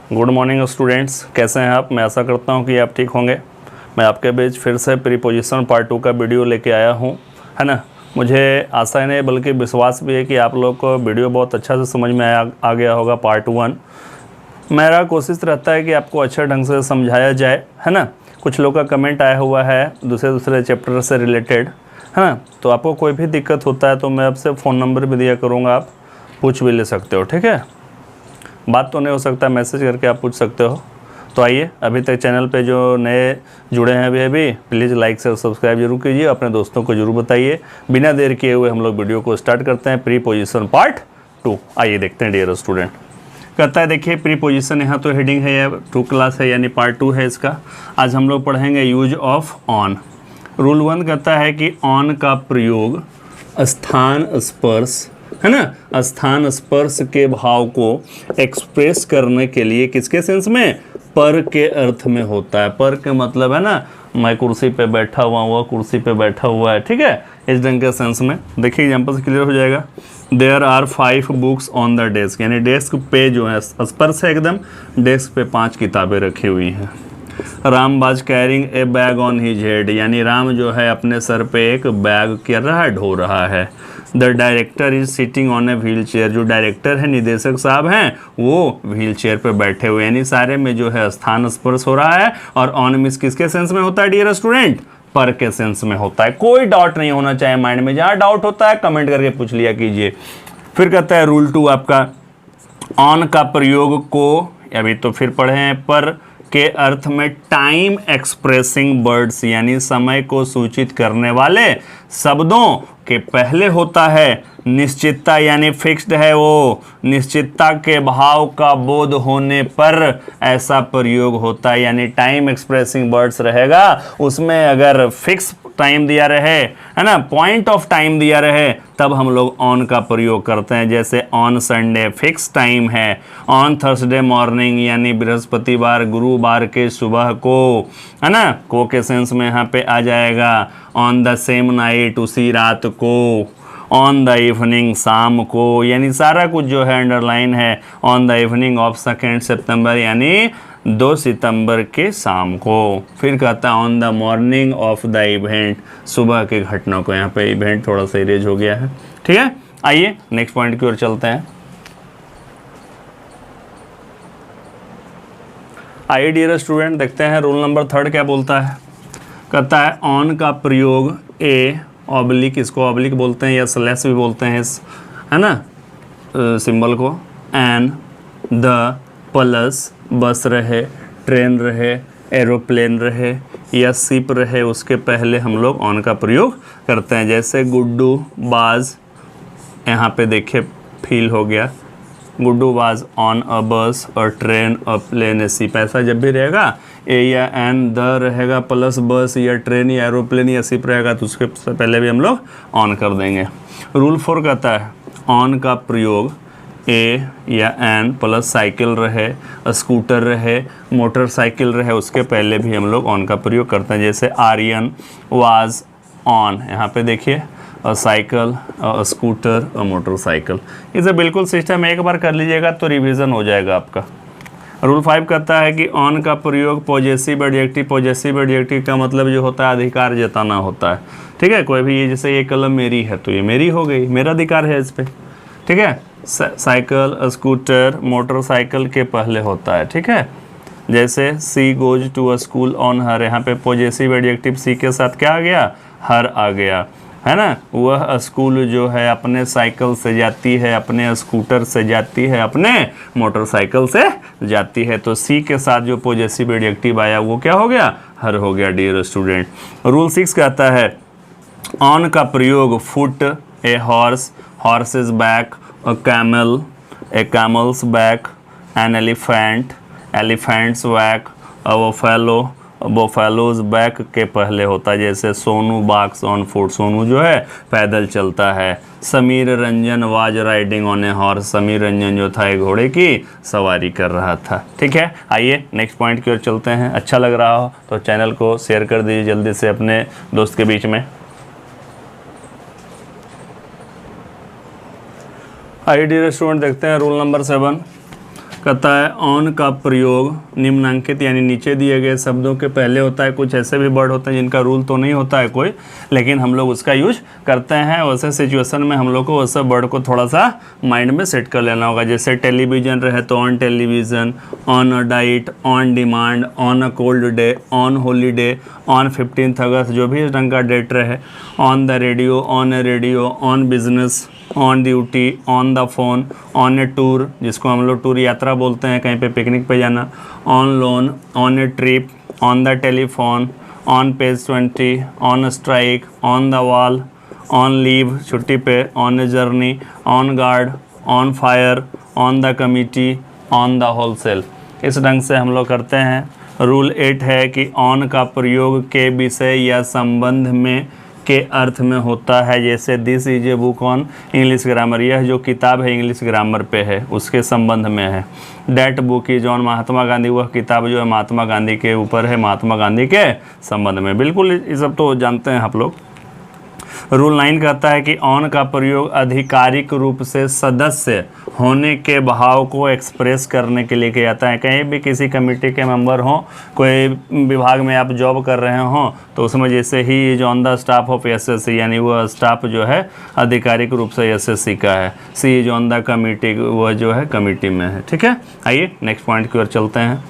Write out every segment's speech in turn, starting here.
Good morning students, कैसे हैं आप। मैं आशा करता हूं कि आप ठीक होंगे। मैं आपके बीच फिर से प्रीपोजिशन पार्ट 2 का वीडियो लेके आया हूं, है ना। मुझे आशा नहीं बल्कि विश्वास भी है कि आप लोग को वीडियो बहुत अच्छा से समझ में आ गया होगा। पार्ट 1 मेरा कोशिश रहता है कि आपको अच्छे ढंग से समझाया जाए, है ना। कुछ लोग का कमेंट आया हुआ है दूसरे चैप्टर से रिलेटेड, है ना। तो आपको कोई भी दिक्कत होता है तो मैं आपसे फ़ोन नंबर भी दिया करूँगा, आप पूछ भी ले सकते हो, ठीक है। बात तो नहीं हो सकता, मैसेज करके आप पूछ सकते हो। तो आइए, अभी तक चैनल पे जो नए जुड़े हैं अभी प्लीज़ लाइक से सब्सक्राइब जरूर कीजिए, अपने दोस्तों को जरूर बताइए। बिना देर किए हुए हम लोग वीडियो को स्टार्ट करते हैं। प्रीपोजिशन पार्ट 2 आइए देखते हैं डियर स्टूडेंट। कहता है देखिए प्रीपोजिशन, यहाँ तो हेडिंग है या 2 क्लास है यानी पार्ट 2 है इसका। आज हम लोग पढ़ेंगे यूज ऑफ ऑन। रूल 1 कहता है कि ऑन का प्रयोग स्थान स्पर्श, है ना, स्थान स्पर्श के भाव को एक्सप्रेस करने के लिए किसके सेंस में, पर के अर्थ में होता है। पर के मतलब है ना, मैं कुर्सी पे बैठा हुआ, वह कुर्सी पे बैठा हुआ है, ठीक है, इस ढंग के सेंस में। देखिए एग्जाम्पल से क्लियर हो जाएगा। There are 5 books on the desk, यानी डेस्क पे जो है स्पर्श है एकदम, डेस्क पे 5 किताबें रखी हुई हैं। Ram was carrying a bag on his head, यानी राम जो है अपने सर पे एक बैग कर रहा है, ढो रहा है। The director is sitting on a wheel chair, जो डायरेक्टर है, निदेशक साहब हैं, वो व्हील चेयर पे बैठे हुए, यानी सारे में जो है स्थान स्पर्श हो रहा है। और ऑन मिस किसके सेंस में होता है डियर स्टूडेंट, पर के सेंस में होता है। कोई डाउट नहीं होना चाहिए माइंड में, जहां डाउट होता है कमेंट करके पूछ लिया कीजिए। फिर कहता है रूल 2 आपका, ऑन का प्रयोग को अभी तो फिर पढ़े हैं, पर के अर्थ में टाइम एक्सप्रेसिंग वर्ड्स, यानी समय को सूचित करने वाले शब्दों के पहले होता है। निश्चितता यानी फिक्स्ड है वो, निश्चितता के भाव का बोध होने पर ऐसा प्रयोग होता है। यानी टाइम एक्सप्रेसिंग वर्ड्स रहेगा, उसमें अगर फिक्स टाइम दिया रहे, है ना, पॉइंट ऑफ टाइम दिया रहे, तब हम लोग ऑन का प्रयोग करते हैं। जैसे ऑन संडे फिक्स टाइम है, ऑन थर्सडे मॉर्निंग यानी बृहस्पतिवार गुरुवार के सुबह को, है ना, को के सेंस में यहाँ पे आ जाएगा। ऑन द सेम नाइट उसी रात को, ऑन द इवनिंग शाम को, यानी सारा कुछ जो है अंडरलाइन है। ऑन द इवनिंग ऑफ 2 सितंबर यानी 2 सितंबर के शाम को। फिर कहता है on the morning of the event, सुबह के घटना को। यहाँ पे इवेंट थोड़ा सा इरेज हो गया है, ठीक है। आइए नेक्स्ट पॉइंट की ओर चलते हैं। आइए डियर स्टूडेंट देखते हैं रूल नंबर 3 क्या बोलता है। कहता है ऑन का प्रयोग ए ऑब्लिक, इसको ऑब्लिक बोलते हैं या स्लैश भी बोलते हैं इस, है ना, सिंबल को। एन द प्लस बस रहे, ट्रेन रहे, एरोप्लेन रहे या शिप रहे, उसके पहले हम लोग ऑन का प्रयोग करते हैं। जैसे गुड्डू बाज, यहाँ पे देखिए फील हो गया, Guddu was on a bus और train a plane a ship. ऐसा जब भी रहेगा ए या एन द रहेगा प्लस बस या ट्रेन या एरोप्लेन या शिप रहेगा तो उसके पहले भी हम लोग ऑन कर देंगे। रूल 4 कहता है ऑन का प्रयोग ए या एन प्लस साइकिल रहे, स्कूटर रहे, मोटरसाइकिल रहे, उसके पहले भी हम लोग ऑन का प्रयोग करते हैं। जैसे आर्यन वाज ऑन, यहाँ पे देखिए साइकिल, स्कूटर और मोटरसाइकिल। इसे बिल्कुल सिस्टम एक बार कर लीजिएगा तो रिवीजन हो जाएगा आपका। रूल 5 कहता है कि ऑन का प्रयोग पॉजेसिव एडजेक्टिव, पॉजेसिव एडजेक्टिव का मतलब जो होता है अधिकार जताना होता है, ठीक है। कोई भी ये जैसे ये कलम मेरी है तो ये मेरी हो गई, मेरा अधिकार है इस पर, ठीक है। साइकिल, स्कूटर, मोटरसाइकिल के पहले होता है, ठीक है। जैसे she goes to a school on her, यहाँ पे पॉजेसिव एडजेक्टिव सी के साथ क्या आ गया, हर आ गया, है ना। वह स्कूल जो है अपने साइकिल से जाती है, अपने स्कूटर से जाती है, अपने मोटरसाइकिल से जाती है। तो सी के साथ जो पॉजेसिव एडजेक्टिव आया वो क्या हो गया, हर हो गया डियर स्टूडेंट। रूल 6 कहता है ऑन का प्रयोग foot a horse, horses back, a camel, a camel's back, an elephant, elephant's back, a buffalo, buffalo's back के पहले होता है। जैसे Sonu box on foot, Sonu जो है पैदल चलता है। Sameer Ranjan was riding on a horse, Sameer Ranjan जो था एक घोड़े की सवारी कर रहा था, ठीक है। आइए नेक्स्ट पॉइंट की ओर चलते हैं। अच्छा लग रहा हो तो चैनल को शेयर कर दीजिए जल्दी से अपने दोस्त के बीच में। आइए डियर स्टूडेंट देखते हैं रूल नंबर 7 कहता है ऑन का प्रयोग निम्नांकित यानी नीचे दिए गए शब्दों के पहले होता है। कुछ ऐसे भी वर्ड होते हैं जिनका रूल तो नहीं होता है कोई, लेकिन हम लोग उसका यूज करते हैं। वैसे सिचुएशन में हम लोग को वैसे वर्ड को थोड़ा सा माइंड में सेट कर लेना होगा। जैसे टेलीविज़न रहे तो on television, on a diet, on demand, on a cold day, on holiday, on 15 अगस्त, जो भी इस ढंग का डेट रहे, on the radio, on A radio, on business, on duty, on the phone, on A tour, जिसको हम लोग tour यात्रा बोलते हैं, कहीं पे पिकनिक पे जाना, on loan, on A trip, on the telephone, on page 20, on strike, on the wall, on leave छुट्टी पे, on a journey, on guard, on fire, on the committee, on the wholesale. इस ढंग से हम लोग करते हैं। रूल 8 है कि ऑन का प्रयोग के विषय या संबंध में के अर्थ में होता है। जैसे this is a book on English grammar, यह जो किताब है इंग्लिश ग्रामर पे है, उसके संबंध में है। That book is on Mahatma Gandhi, वह किताब जो है महात्मा गांधी के ऊपर है, महात्मा गांधी के संबंध में। बिल्कुल ये सब तो जानते हैं आप लोग। रूल 9 कहता है कि ऑन का प्रयोग आधिकारिक रूप से सदस्य होने के भाव को एक्सप्रेस करने के लिए किया जाता है। कहीं भी किसी कमेटी के मेंबर हों, कोई विभाग में आप जॉब कर रहे हों, तो उसमें जैसे he is on the staff of SSC, यानी वह स्टाफ जो है आधिकारिक रूप से एसएससी का है। सी इज ऑन द कमेटी, वह जो है कमेटी में है। ठीक है, आइए नेक्स्ट पॉइंट की ओर चलते हैं।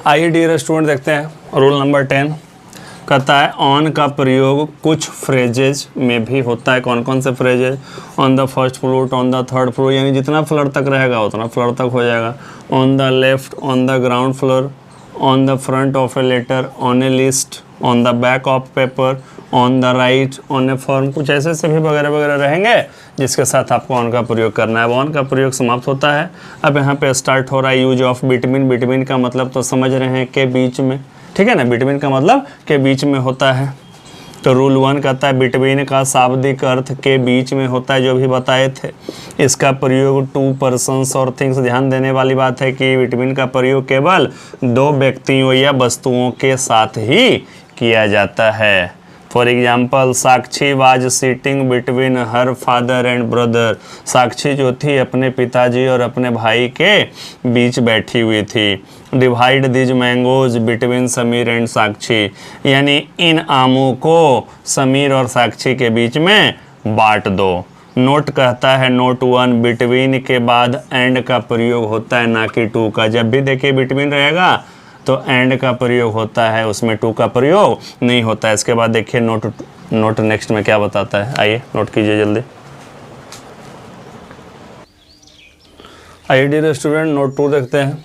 आइए डियर स्टूडेंट देखते हैं रूल नंबर 10 कहता है ऑन का प्रयोग कुछ फ्रेजेज में भी होता है। कौन कौन से phrases? On the first floor, on the third floor, यानी जितना फ्लोर तक रहेगा उतना फ्लोर तक हो जाएगा। On the left, on the ground floor, on the front of a letter, on a list, on the back of paper, on the right, on a form, कुछ ऐसे से भी वगैरह वगैरह रहेंगे जिसके साथ आपको ऑन का प्रयोग करना है। अब ऑन का प्रयोग समाप्त होता है। अब यहाँ पे स्टार्ट हो रहा है यूज ऑफ बिटवीन। बिटवीन का मतलब तो समझ रहे हैं, के बीच में, ठीक है ना। बिटवीन का मतलब के बीच में होता है। तो रूल 1 कहता है बिटवीन का शाब्दिक अर्थ के बीच में होता है, जो भी बताए थे। इसका प्रयोग टू पर्सन्स और थिंग्स, ध्यान देने वाली बात है कि बिटवीन का प्रयोग केवल दो व्यक्तियों या वस्तुओं के साथ ही किया जाता है। For example, Sakshi was sitting between her father and brother. Sakshi जो थी अपने पिताजी और अपने भाई के बीच बैठी हुई थी। Divide these mangoes between Sameer and Sakshi, यानी इन आमों को समीर और साक्षी के बीच में बांट दो। नोट कहता है नोट 1, बिटवीन के बाद एंड का प्रयोग होता है, ना कि टू का। जब भी देखिए बिटवीन रहेगा तो एंड का प्रयोग होता है, उसमें टू का प्रयोग नहीं होता है। इसके बाद देखिए नोट नेक्स्ट में क्या बताता है, आइए नोट कीजिए जल्दी। आइए डियर स्टूडेंट नोट 2 देखते हैं।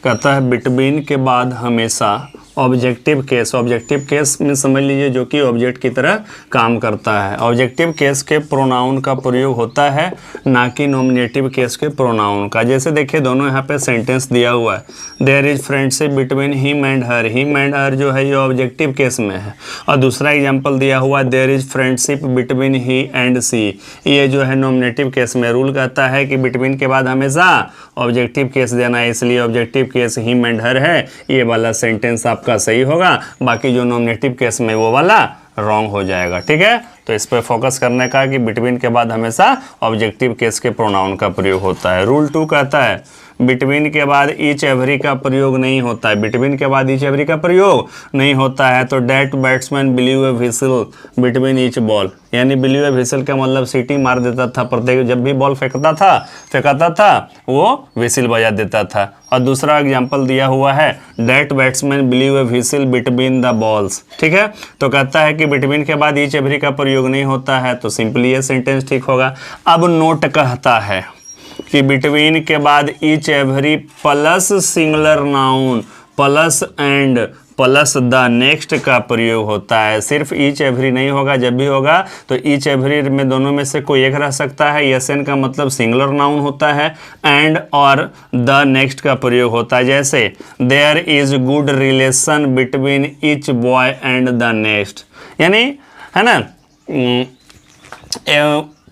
कहता है बिटवीन के बाद हमेशा ऑब्जेक्टिव केस। ऑब्जेक्टिव केस में समझ लीजिए जो कि ऑब्जेक्ट की तरह काम करता है। ऑब्जेक्टिव केस के प्रोनाउन का प्रयोग होता है, ना कि नॉमिनेटिव केस के प्रोनाउन का। जैसे देखिए दोनों यहाँ पे सेंटेंस दिया हुआ है, there is friendship between him and her. Him and her जो है ये ऑब्जेक्टिव केस में है। और दूसरा एग्जाम्पल दिया हुआ है, there is friendship between he and she, ये जो है नॉमिनेटिव केस में। रूल कहता है कि बिटवीन के बाद हमेशा ऑब्जेक्टिव केस देना है, इसलिए ऑब्जेक्टिव केस हिम एंड हर है, ये वाला सेंटेंस आपका सही होगा। बाकी जो नॉमिनेटिव केस में वो वाला रॉन्ग हो जाएगा। ठीक है, तो इस पर फोकस करने का कि बिटवीन के बाद हमेशा ऑब्जेक्टिव केस के प्रोनाउन का प्रयोग होता है। रूल 2 कहता है बिटवीन के बाद ईच एवरी का प्रयोग नहीं होता है। बिटवीन के बाद ईच एवरी का प्रयोग नहीं होता है। तो date batsman believe a whistle between each ball, यानी बिलीव ए व्हिसल का मतलब सीटी मार देता था, प्रत्येक जब भी बॉल फेंकाता था वो व्हिसल बजा देता था। और दूसरा एग्जाम्पल दिया हुआ है, that batsman believe a whistle between the balls. ठीक है, तो कहता है कि बिटवीन के बाद ईच एवरी का प्रयोग नहीं होता है, तो सिंपली ये सेंटेंस ठीक होगा। अब नोट कहता है कि बिटवीन के बाद each every plus singular noun plus and plus the next का प्रयोग होता है। सिर्फ ईच एवरी नहीं होगा, जब भी होगा तो ईच एवरी में दोनों में से कोई एक रह सकता है। एस एन का मतलब सिंगुलर नाउन होता है, एंड और द नेक्स्ट का प्रयोग होता है। जैसे there is good relation between each boy and the next, यानी है ना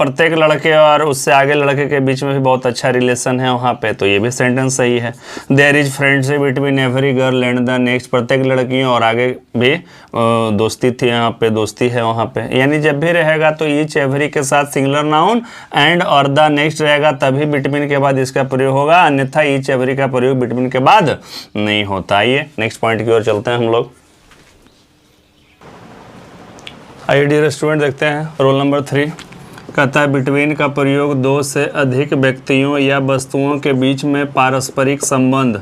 प्रत्येक लड़के और उससे आगे लड़के के बीच में भी बहुत अच्छा रिलेशन है वहाँ पे, तो ये भी सेंटेंस सही है। There is friendship between every girl and the next, प्रत्येक लड़कियों और आगे भी दोस्ती थी, यहाँ पे दोस्ती है वहाँ पे। यानी जब भी रहेगा तो ईच एवरी के साथ सिंगुलर नाउन एंड और द नेक्स्ट रहेगा तभी बिटवीन के बाद इसका प्रयोग होगा, अन्यथा ईच एवरी का प्रयोग बिटवीन के बाद नहीं होता। आइए नेक्स्ट पॉइंट की ओर चलते हैं हम लोग। आइए डियर स्टूडेंट देखते हैं रोल नंबर 3। कहता है बिटवीन का प्रयोग दो से अधिक व्यक्तियों या वस्तुओं के बीच में पारस्परिक संबंध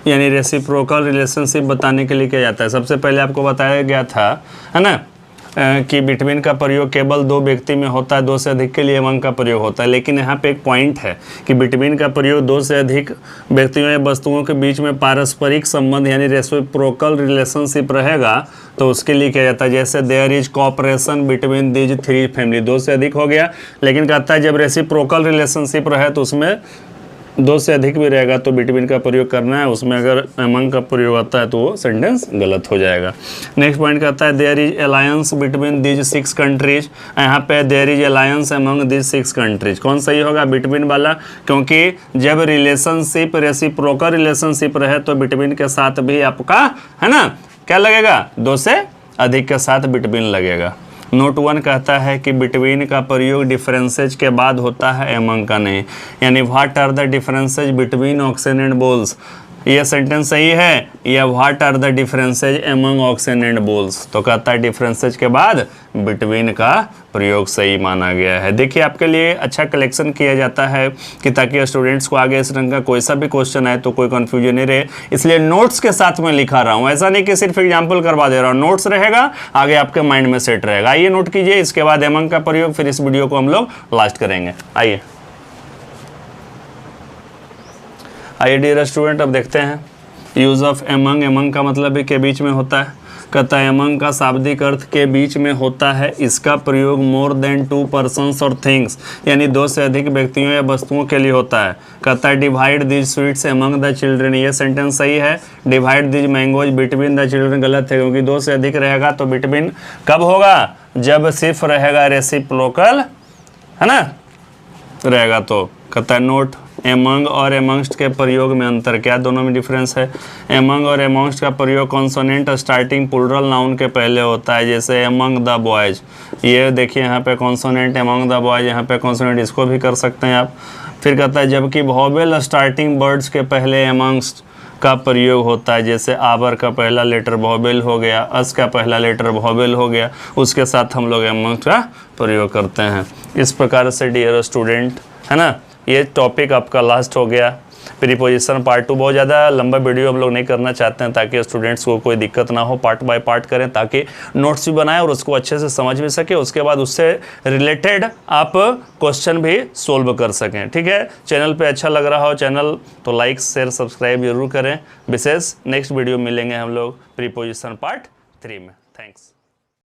यानी रेसिप्रोकल रिलेशनशिप बताने के लिए किया जाता है। सबसे पहले आपको बताया गया था, है ना, कि बिटवीन का प्रयोग केवल दो व्यक्ति में होता है, दो से अधिक के लिए एमंग का प्रयोग होता है। लेकिन यहाँ पे एक पॉइंट है कि बिटवीन का प्रयोग दो से अधिक व्यक्तियों या वस्तुओं के बीच में पारस्परिक संबंध यानी रेसिप्रोकल रिलेशनशिप रहेगा तो उसके लिए किया जाता है। जैसे there is cooperation between these 3 family, दो से अधिक हो गया, लेकिन कहता है जब रेसिप्रोकल रिलेशनशिप रहे तो उसमें दो से अधिक भी रहेगा तो बिटवीन का प्रयोग करना है, उसमें अगर एमंग का प्रयोग आता है तो वो सेंटेंस गलत हो जाएगा। नेक्स्ट पॉइंट कहता है there is alliance between these 6 countries, यहाँ पे there is alliance among these 6 countries, कौन सही होगा? बिटवीन वाला, क्योंकि जब रिलेशनशिप रेसिप्रोकल रिलेशनशिप रहे तो बिटवीन के साथ भी आपका, है ना, क्या लगेगा? दो से अधिक के साथ बिटवीन लगेगा। नोट 1 कहता है कि बिटवीन का प्रयोग डिफरेंसेज के बाद होता है, एमंग का नहीं। यानी what are the differences between oxen and bulls, ये सेंटेंस सही है, या what are the differences among oxen and bulls, तो कहता है डिफरेंसेज के बाद बिटवीन का प्रयोग सही माना गया है। देखिए आपके लिए अच्छा कलेक्शन किया जाता है कि ताकि स्टूडेंट्स को आगे इस रंग का कोई सा भी क्वेश्चन आए तो कोई कंफ्यूजन नहीं रहे, इसलिए नोट्स के साथ मैं लिखा रहा हूँ। ऐसा नहीं कि सिर्फ एग्जाम्पल करवा दे रहा हूँ, नोट्स रहेगा, आगे आपके माइंड में सेट रहेगा। आइए नोट कीजिए, इसके बाद एमंग का प्रयोग, फिर इस वीडियो को हम लोग लास्ट करेंगे। आइए डियर स्टूडेंट, अब देखते हैं यूज ऑफ एमंग। एमंग का मतलब भी के बीच में होता है। कहता है एमंग का शाब्दिक अर्थ के बीच में होता है, इसका प्रयोग मोर देन 2 पर्सन्स और थिंग्स यानी दो से अधिक व्यक्तियों या वस्तुओं के लिए होता है। कहता है divide these sweets among the children, ये सेंटेंस सही है। Divide these mangoes between the children गलत है, क्योंकि दो से अधिक रहेगा तो बिटवीन कब होगा? जब सिर्फ रहेगा रेसिप्रोकल, है ना, रहेगा तो। कहता है नोट एमंग और एमंगस्ट के प्रयोग में अंतर, क्या दोनों में डिफरेंस है? एमंग और एमंगस्ट का प्रयोग कॉन्सोनेंट स्टार्टिंग प्लूरल नाउन के पहले होता है, जैसे एमंग द बॉयज, ये देखिए यहाँ पे कॉन्सोनेंट एमंग द बॉयज, यहाँ पे कॉन्सोनेंट, इसको भी कर सकते हैं आप। फिर कहता है जबकि वोवेल स्टार्टिंग वर्ड्स के पहले एमंगस्ट का प्रयोग होता है, जैसे आवर का पहला लेटर वोवेल हो गया, अस का पहला लेटर वोवेल हो गया, उसके साथ हम लोग एमंगस्ट का प्रयोग करते हैं। इस प्रकार से डियर स्टूडेंट, है ना, ये टॉपिक आपका लास्ट हो गया। प्रीपोजिशन पार्ट 2 बहुत ज़्यादा लंबा वीडियो हम लोग नहीं करना चाहते हैं ताकि स्टूडेंट्स को कोई दिक्कत ना हो, पार्ट बाय पार्ट करें ताकि नोट्स भी बनाएं और उसको अच्छे से समझ भी सके, उसके बाद उससे रिलेटेड आप क्वेश्चन भी सोल्व कर सकें। ठीक है, चैनल पे अच्छा लग रहा हो चैनल तो लाइक शेयर सब्सक्राइब जरूर करें। विशेष नेक्स्ट वीडियो मिलेंगे हम लोग प्रीपोजिशन पार्ट 3 में। थैंक्स।